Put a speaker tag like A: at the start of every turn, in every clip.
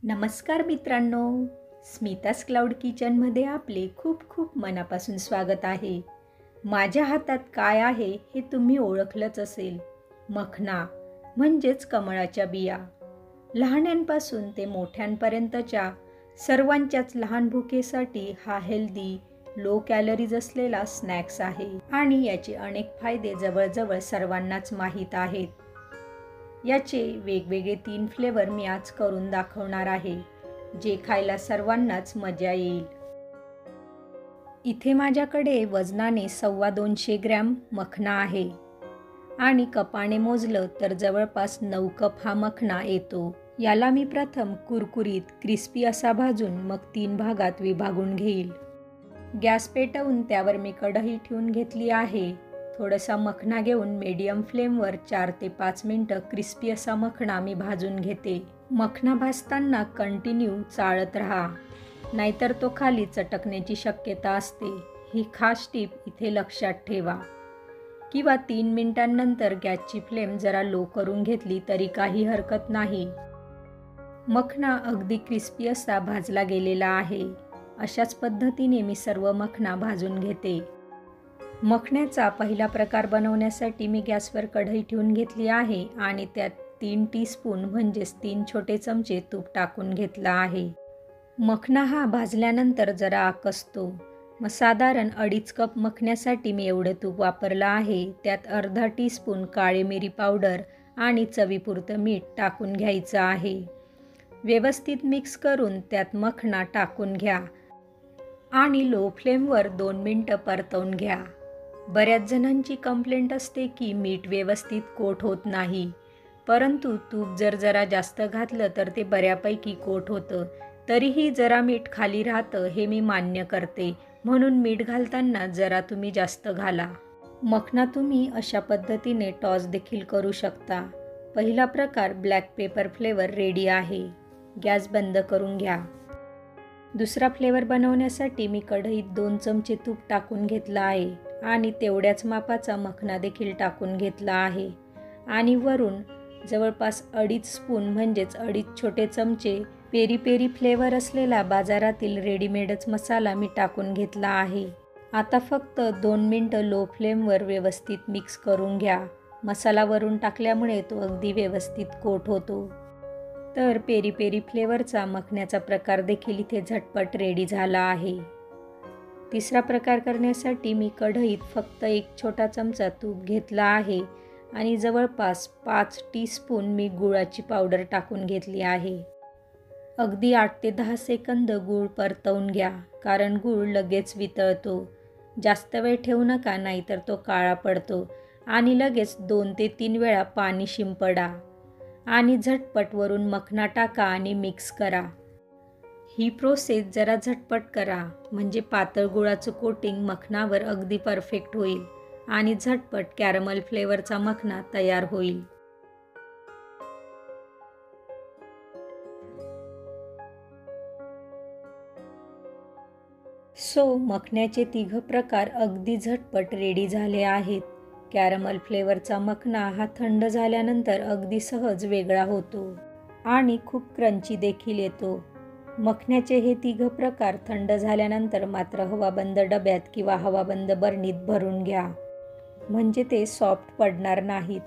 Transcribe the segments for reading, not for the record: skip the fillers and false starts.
A: नमस्कार मित्रांनो, स्मितास क्लाउड किचनमध्ये आपले खूप खूप मनापासून स्वागत आहे. माझ्या हातात काय आहे हे तुम्ही ओळखलंच असेल. मखना म्हणजेच कमळाच्या बिया. लहानांपासून ते मोठ्यांपर्यंतच्या सर्वांच्याच लहान भुकेसाठी हा हेल्दी, लो कॅलरीज असलेला स्नॅक्स आहे आणि याचे अनेक फायदे जवळजवळ सर्वांनाच माहीत आहेत. याचे वेगवेगळे 3 फ्लेवर मी आज करून दाखवणार आहे, जे खायला सर्वांनाच मजा येईल. इथे माझ्याकडे वजनाने 250 ग्रॅम मखना आहे आणि कपाने मोजलं तर जवळपास 9 कप हा मखना येतो. याला मी प्रथम कुरकुरीत क्रिस्पी असा भाजून मग 3 भागात विभागून घेईल. गॅस पेटवून त्यावर मी कढई ठेवून घेतली आहे. थोडासा मखना घेऊन मीडियम फ्लेमवर 4 ते 5 मिनिटं क्रिस्पी असा मखना मी भाजून घेते. मखना भाजताना कंटिन्यू चाळत राहा, नाहीतर तो खाली चटकण्याची शक्यता असते. ही खास टीप इथे लक्षात ठेवा. किंवा 3 मिनिटांनंतर गॅसची फ्लेम जरा लो करून घेतली तरी काही हरकत नाही. मखना अगदी क्रिस्पी असा भाजला गेलेला आहे. अशाच पद्धतीने मी सर्व मखना भाजून घेते. मखण्याचा पहिला प्रकार बनवण्यासाठी मी गॅसवर कढई ठेवून घेतली आहे आणि त्यात 3 टीस्पून म्हणजेच 3 छोटे चमचे तूप टाकून घेतला आहे. मखना हा भाजल्यानंतर जरा आकसतो. मग साधारण 2.5 कप मखण्यासाठी मी एवढं तूप वापरलं आहे. त्यात अर्धा टीस्पून काळी मिरी पावडर आणि चवीपुरतं मीठ टाकून घ्यायचं आहे. व्यवस्थित मिक्स करून त्यात मखना टाकून घ्या आणि लो फ्लेमवर 2 मिनिटं परतवून घ्या. बऱ्याच जणांची कंप्लेंट असते की मीठ व्यवस्थित कोट होत नाही, परंतु तूप जरा जास्त घातलं तर ते बऱ्यापैकी कोट होतं. तरीही जरा मीठ खाली राहतं हे मी मान्य करते, म्हणून मीठ घालताना जरा तुम्ही जास्त घाला. मखना तुम्ही अशा पद्धतीने टॉस देखील करू शकता. पहिला प्रकार ब्लॅक पेपर फ्लेवर रेडी आहे. गॅस बंद करून घ्या. दुसरा फ्लेवर बनवण्यासाठी मी कढईत 2 चमचे तूप टाकून घेतला आहे आणि तेवढ्याच मापाचा मखना देखील टाकून घेतला आहे आणि वरून जवळपास 2.5 स्पून म्हणजेच 2.5 छोटे चमचे पेरी पेरी फ्लेवर असलेला बाजारातील रेडीमेडच मसाला मी टाकून घेतला आहे. आता फक्त 2 मिनिटं लो फ्लेमवर व्यवस्थित मिक्स करून घ्या. मसाला वरून टाकल्यामुळे तो अगदी व्यवस्थित कोट होतो. तर पेरी पेरी फ्लेवरचा मखण्याचा प्रकार देखील इथे झटपट रेडी झाला आहे. तिसरा प्रकार करण्यासाठी मी कढईत फक्त 1 छोटा चमचा तूप घेतला आहे आणि जवळपास 5 टीस्पून मी गुळाची पावडर टाकून घेतली आहे. अगदी 8 ते 10 सेकंद गूळ परतवून घ्या, कारण गूळ लगेच वितळतो. जास्त वेळ ठेवू नका, नाहीतर तो काळा पडतो आणि लगेच 2 ते 3 वेळा पाणी शिंपडा आणि झटपट वरून मखना टाका आणि मिक्स करा. ही प्रोसेस जरा झटपट करा, म्हणजे पातळ गुळाचं कोटिंग मखनावर अगदी परफेक्ट होईल आणि झटपट कॅरमल फ्लेवरचा मखना तयार होईल. मखण्याचे 3 प्रकार अगदी झटपट रेडी झाले आहेत. कॅरमल फ्लेवरचा मखना हा थंड झाल्यानंतर अगदी सहज वेगळा होतो आणि खूप क्रंची देखील येतो. मखण्याचे हे 3 प्रकार थंड झाल्यानंतर मात्र हवाबंद डब्यात किंवा हवाबंद बरणीत भरून घ्या, म्हणजे ते सॉफ्ट पडणार नाहीत.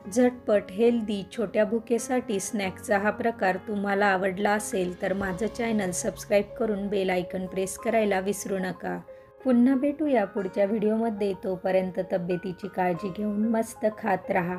A: झटपट हेल्दी छोट्या भुकेसाठी स्नॅक्सचा हा प्रकार तुम्हाला आवडला असेल तर माझं चॅनल सबस्क्राईब करून बेल आयकन प्रेस करायला विसरू नका. पुन्हा भेटूया पुढच्या व्हिडिओमध्ये. तोपर्यंत तब्येतीची काळजी घेऊन मस्त खात राहा.